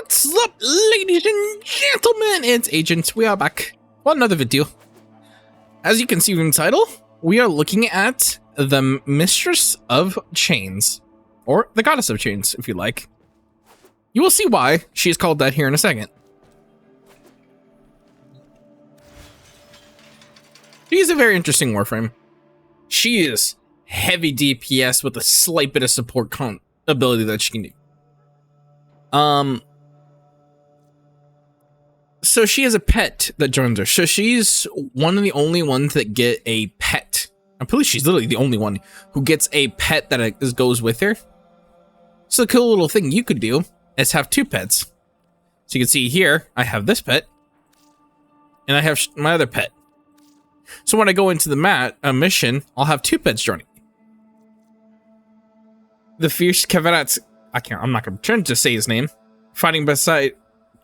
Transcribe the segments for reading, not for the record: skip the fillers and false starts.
What's up, ladies and gentlemen? It's Agent. We are back for another video. As you can see from the title, we are looking at the Mistress of Chains, or the Goddess of Chains, if you like. You will see why she is called that here in a second. She is a very interesting Warframe. She is heavy DPS with a slight bit of support ability that she can do. So she has a pet that joins her. So she's one of the only ones that get a pet. I believe she's literally the only one who gets a pet that goes with her. So the cool little thing you could do is have two pets. So you can see here, I have this pet, and I have my other pet. So when I go into the mission, I'll have two pets joining me. The fierce Kavanat, I'm not going to try to say his name. Fighting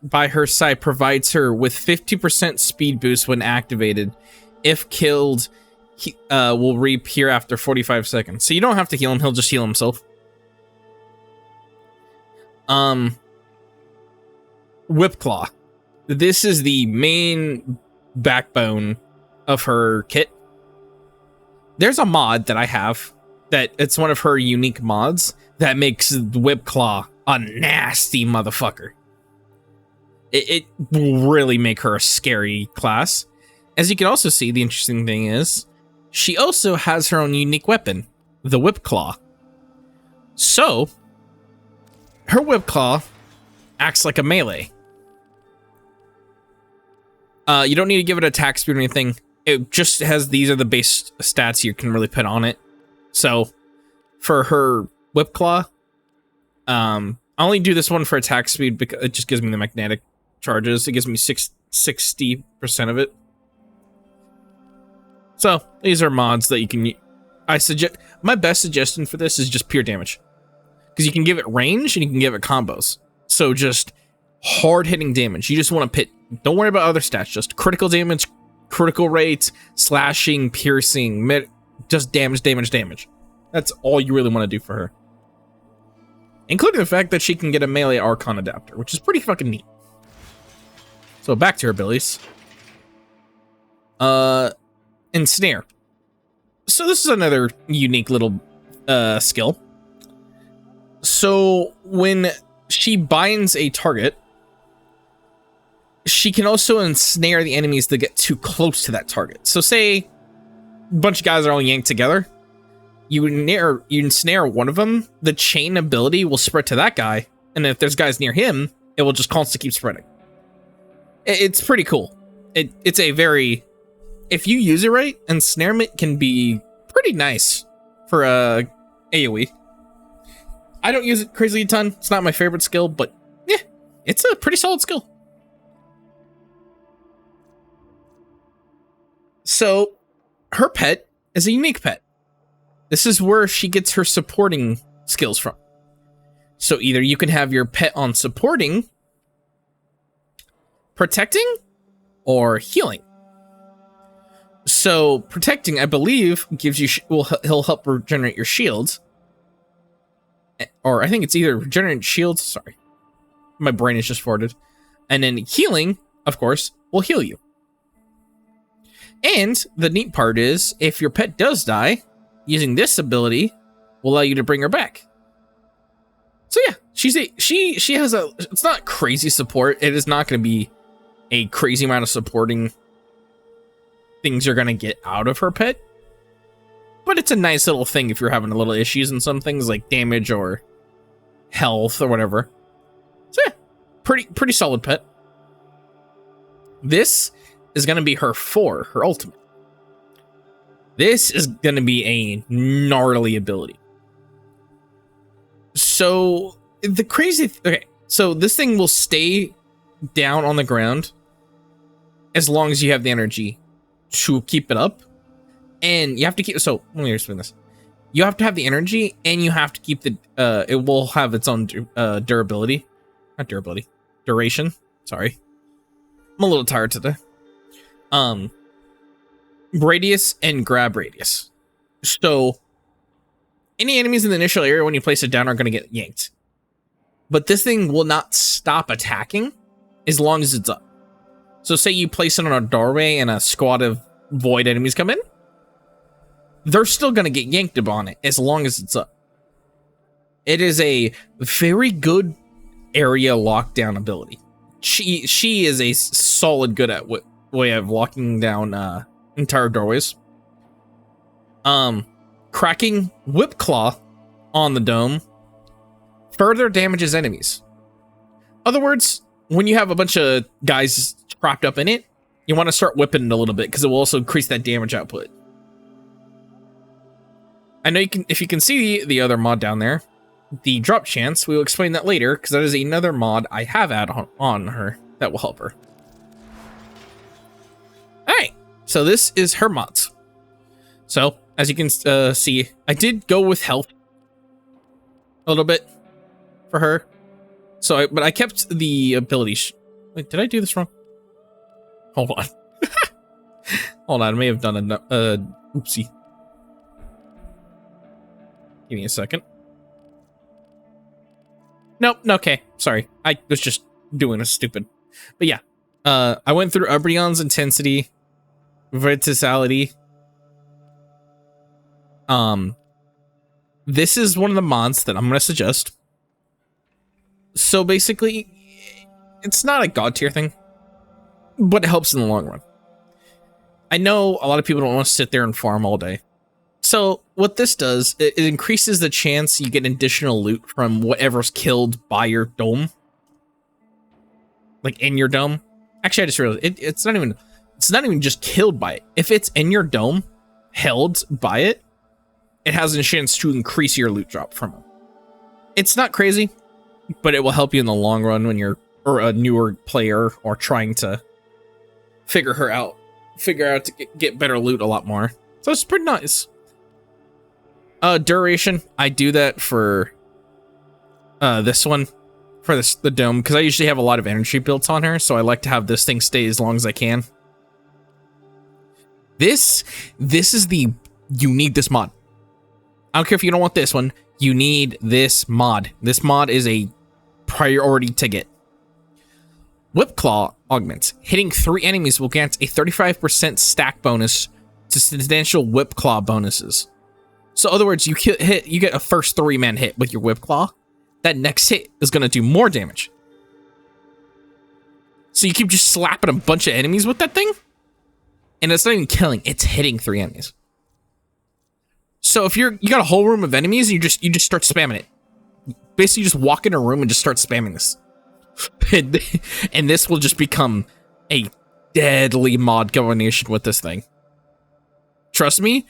by her side provides her with 50% speed boost when activated. If killed, he will reappear after 45 seconds. So you don't have to heal him, he'll just heal himself. Whipclaw. This is the main backbone of her kit. There's a mod that I have that it's one of her unique mods that makes Whipclaw a nasty motherfucker. It will really make her a scary class. As you can also see, the interesting thing is she also has her own unique weapon, the Whipclaw. So her Whipclaw acts like a melee. You don't need to give it attack speed or anything. It just has, these are the base stats you can really put on it. So for her Whipclaw, I only do this one for attack speed because it just gives me the magnetic charges. It gives me 60% of it. So these are mods that you can. My best suggestion for this is just pure damage, because you can give it range and you can give it combos. So just hard hitting damage. You just want to pit. Don't worry about other stats. Just critical damage, critical rate, slashing, piercing, just damage. That's all you really want to do for her. Including the fact that she can get a melee Archon adapter, which is pretty fucking neat. So back to her abilities. Ensnare. So this is another unique little skill. So when she binds a target, she can also ensnare the enemies that get too close to that target. So say a bunch of guys are all yanked together. You ensnare one of them, the chain ability will spread to that guy, and if there's guys near him, it will just constantly keep spreading. It's pretty cool. It's a very, if you use it right, ensnarement can be pretty nice for a AoE. I don't use it crazily a ton. It's not my favorite skill, but yeah, it's a pretty solid skill. So her pet is a unique pet. This is where she gets her supporting skills from. So either you can have your pet on supporting, protecting, or healing. So protecting, I believe, gives you he'll help regenerate your shields. Or I think it's either regenerate shields. Sorry, my brain is just forwarded. And then healing, of course, will heal you. And the neat part is, if your pet does die, using this ability will allow you to bring her back. So yeah, she has a, it's not crazy support. It is not going to be a crazy amount of supporting things you're going to get out of her pet. But it's a nice little thing if you're having a little issues in some things like damage or health or whatever. So yeah, pretty solid pet. This is going to be her her ultimate. This is going to be a gnarly ability. So the crazy, okay, so this thing will stay down on the ground as long as you have the energy to keep it up. And you have to keep, so let me explain this. You have to have the energy, and you have to keep the, it will have its own durability. Not durability, duration. Sorry. I'm a little tired today. Radius and grab radius. So any enemies in the initial area when you place it down are going to get yanked. but this thing will not stop attacking as long as it's up. So say you place it on a doorway and a squad of void enemies come in, they're still going to get yanked on it as long as it's up. It is a very good area lockdown ability. She is a solid good at way of locking down entire doorways. Cracking Whip Claw on the dome further damages enemies. Other words, when you have a bunch of guys trapped up in it, you want to start whipping it a little bit because it will also increase that damage output. I know you can, if you can see the other mod down there, the drop chance, we'll explain that later because that is another mod I have added on her that will help her. Alright, so this is her mods. So, as you can see, I did go with health a little bit for her. So, but I kept the ability. Wait, did I do this wrong? Hold on. Hold on, I may have done a oopsie. Give me a second. Nope, okay, sorry. I was just doing a stupid. But yeah, I went through Umbreon's intensity, verticality. This is one of the mods that I'm going to suggest. So basically, it's not a god tier thing, but it helps in the long run. I know a lot of people don't want to sit there and farm all day. So what this does, it increases the chance you get additional loot from whatever's killed by your dome. Like in your dome. Actually, I just realized it's not even just killed by it. If it's in your dome, held by it, it has a chance to increase your loot drop from it. It's not crazy, but it will help you in the long run when you're a newer player or trying to figure out to get better loot a lot more. So it's pretty nice. Duration, I do that for this one, for the dome, because I usually have a lot of energy built on her, so I like to have this thing stay as long as I can. This is you need this mod. I don't care if you don't want this one, you need this mod. This mod is a priority to get. Whip Claw augments. Hitting 3 enemies will grant a 35% stack bonus to substantial Whip Claw bonuses. So, in other words, you get a first 3-man hit with your Whip Claw. That next hit is going to do more damage. So you keep just slapping a bunch of enemies with that thing, and it's not even killing; it's hitting 3 enemies. So if you got a whole room of enemies, you just start spamming it. Basically, you just walk in a room and just start spamming this, and this will just become a deadly mod combination with this thing. Trust me.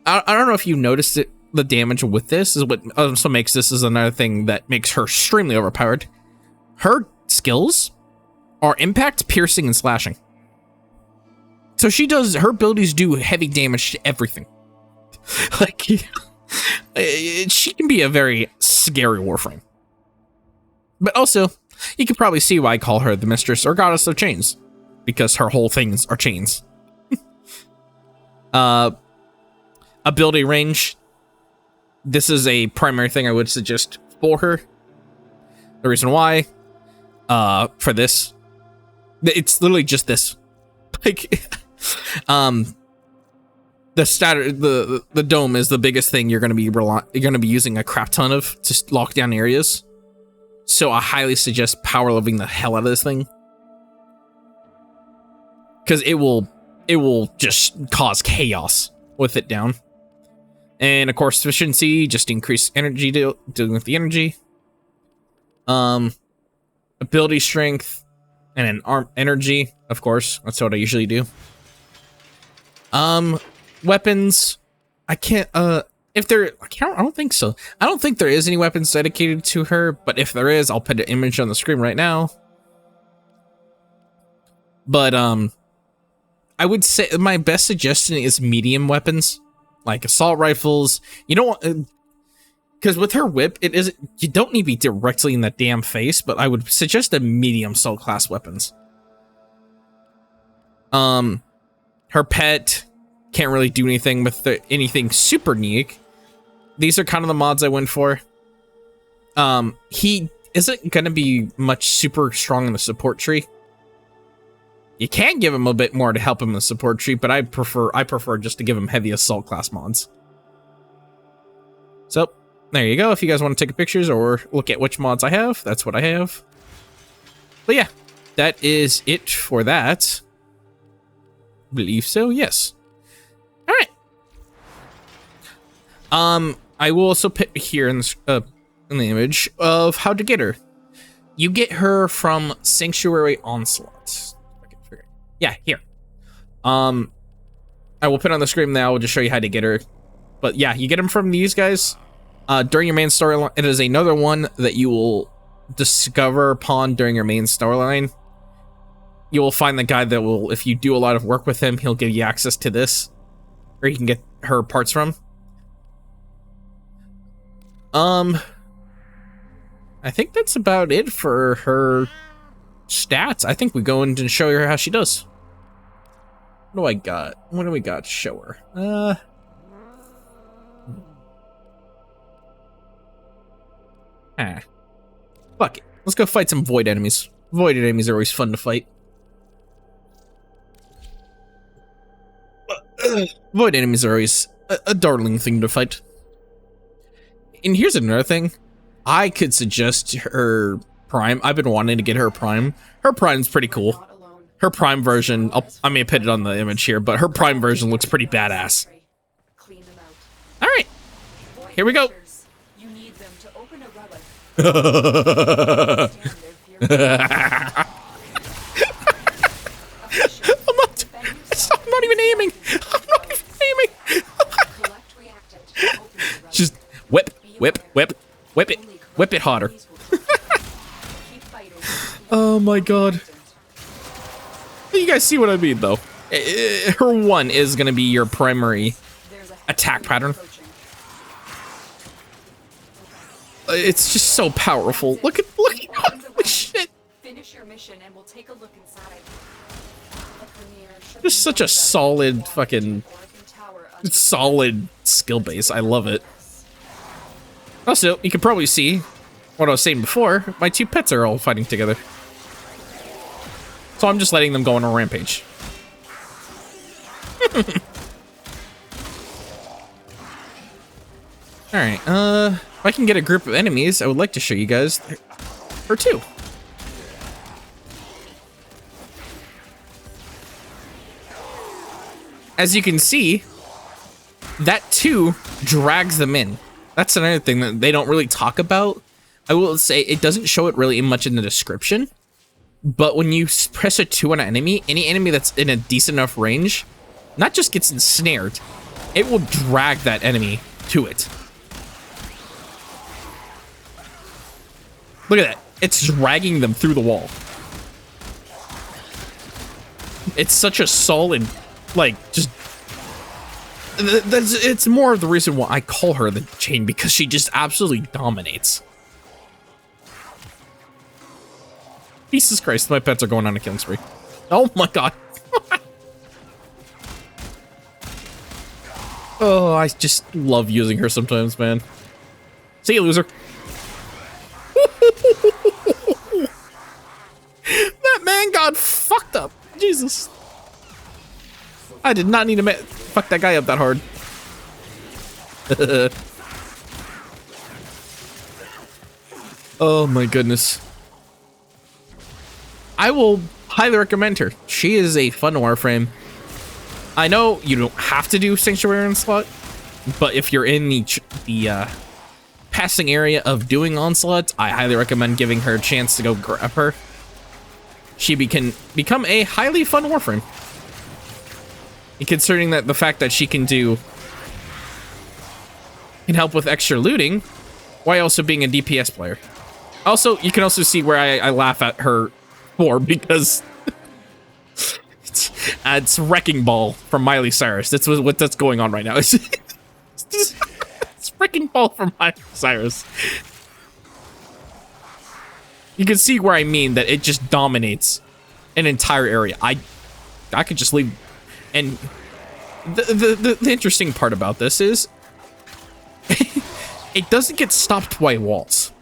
I don't know if you noticed it. The damage with this is what also makes this is another thing that makes her extremely overpowered. Her skills are impact, piercing, and slashing. So her abilities do heavy damage to everything. Like, she can be a very scary Warframe. But also, you can probably see why I call her the Mistress or Goddess of Chains, because her whole things are chains. Ability range. This is a primary thing I would suggest for her. The reason why, for this, it's literally just this. Like, the dome is the biggest thing you're gonna be using a crap ton of to lock down areas. So I highly suggest power leveling the hell out of this thing, because it will just cause chaos with it down. And of course, efficiency, just increase energy, dealing with the energy. Ability strength, and an arm energy, of course. That's what I usually do. Weapons, I can't, I don't think so. I don't think there is any weapons dedicated to her, but if there is, I'll put an image on the screen right now. But, I would say my best suggestion is medium weapons. Like assault rifles. You don't want, because with her whip, you don't need to be directly in the damn face, but I would suggest a medium assault class weapons. Her pet can't really do anything with anything super unique. These are kind of the mods I went for. He isn't going to be much super strong in the support tree. You can give him a bit more to help him in the support tree, but I prefer just to give him heavy assault class mods. So, there you go. If you guys want to take pictures or look at which mods I have, that's what I have. But yeah, that is it for that. I believe so, yes. All right. I will also put here in the image of how to get her. You get her from Sanctuary Onslaught. Yeah, here. I will put it on the screen now. I'll just show you how to get her. But yeah, you get them from these guys. During your main storyline, it is another one that you will discover upon during your main storyline. You will find the guy that will, if you do a lot of work with him, he'll give you access to this, or you can get her parts from. I think that's about it for her stats. I think we go in and show her how she does. What do I got? What do we got to show her? Fuck it. Let's go fight some void enemies. Void enemies are always fun to fight. Void enemies are always a darling thing to fight. And here's another thing. I could suggest her Prime. I've been wanting to get her Prime. Her Prime's pretty cool. Her Prime version, I may put it on the image here, but her Prime version looks pretty badass. Alright. Here we go. I'm not even aiming. I'm not even aiming. Just whip it harder. Oh my god. You guys see what I mean, though. Her one is going to be your primary attack pattern. It's just so powerful. Look at holy shit. Finish your mission and we'll take a look inside. Just such a solid fucking solid skill base. I love it. Also, you can probably see what I was saying before. My two pets are all fighting together. So I'm just letting them go on a rampage. Alright, if I can get a group of enemies, I would like to show you guys her too. As you can see, that too drags them in. That's another thing that they don't really talk about. I will say it doesn't show it really much in the description, but when you press a 2 on an enemy, any enemy that's in a decent enough range, not just gets ensnared, it will drag that enemy to it. Look at that. It's dragging them through the wall. It's such a solid, like, just... It's more of the reason why I call her the chain, because she just absolutely dominates. Jesus Christ, my pets are going on a killing spree. Oh my god. Oh, I just love using her sometimes, man. See you, loser. That man got fucked up. Jesus. I did not need to fuck that guy up that hard. Oh my goodness. I will highly recommend her. She is a fun Warframe. I know you don't have to do Sanctuary Onslaught, but if you're in the passing area of doing Onslaught, I highly recommend giving her a chance to go grab her. She can become a highly fun Warframe. And considering that the fact that she can help with extra looting, while also being a DPS player. Also, you can also see where I laugh at her for, because it's Wrecking Ball from Miley Cyrus. That's what's going on right now. It's Wrecking Ball from Miley Cyrus. You can see where I mean that it just dominates an entire area. I could just leave. And the interesting part about this is it doesn't get stopped by walls.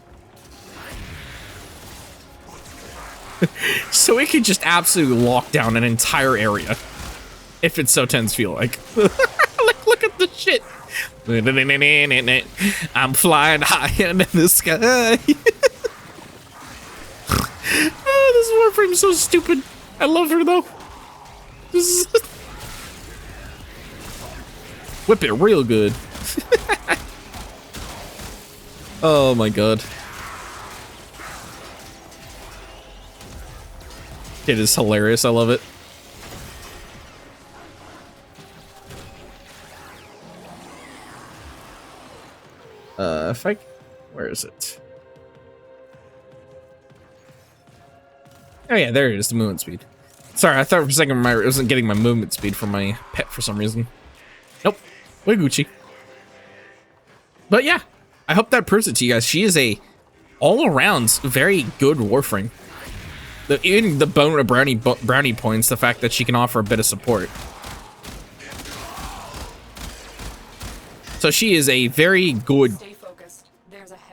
So it could just absolutely lock down an entire area if it so tends to feel like. Look at the shit. I'm flying high in the sky. Oh, this Warframe is so stupid. I love her though. Whip it real good. Oh my god. It is hilarious. I love it. Where is it? Oh yeah, there it is, the movement speed. Sorry, I thought for a second I wasn't getting my movement speed from my pet for some reason. Nope, we're Gucci. But yeah, I hope that proves it to you guys. She is a all-around very good Warframe. Even the brownie points, the fact that she can offer a bit of support. So she is a very good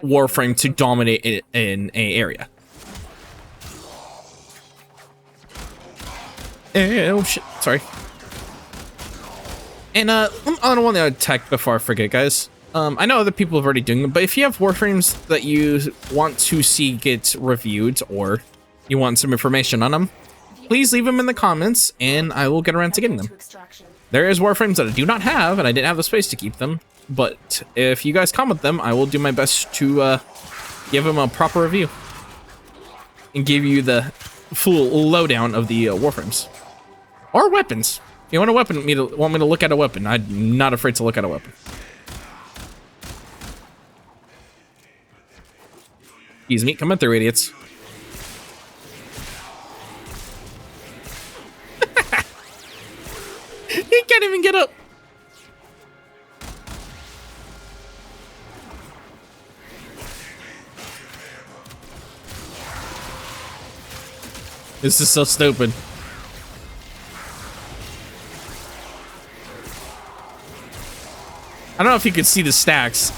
Warframe to dominate in a area. Oh shit, sorry. And I don't want to attack before I forget, guys. I know other people have already doing them, but if you have Warframes that you want to see get reviewed or you want some information on them, please leave them in the comments and I will get around to getting them. There is Warframes that I do not have and I didn't have the space to keep them, but if you guys comment them, I will do my best to give them a proper review and give you the full lowdown of the Warframes. Or weapons. If you want want me to look at a weapon, I'm not afraid to look at a weapon. Excuse me, coming through, idiots. He can't even get up. This is so stupid. I don't know if you could see the stacks.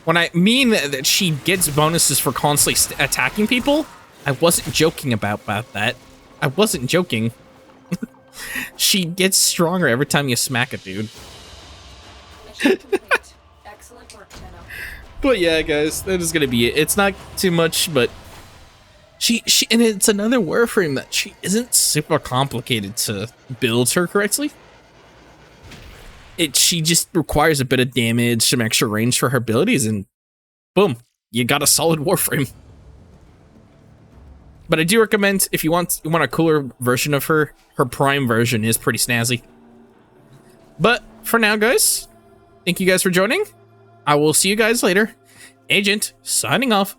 When I mean that she gets bonuses for constantly attacking people, I wasn't joking about that. I wasn't joking. She gets stronger every time you smack a dude. Excellent work, Tenno. But yeah, guys, that is gonna be it. It's not too much, but she and it's another Warframe that she isn't super complicated to build her correctly. She just requires a bit of damage, some extra range for her abilities, and boom, you got a solid Warframe. But I do recommend if you want a cooler version of her, her Prime version is pretty snazzy. But for now, guys, thank you guys for joining. I will see you guys later. Agent signing off.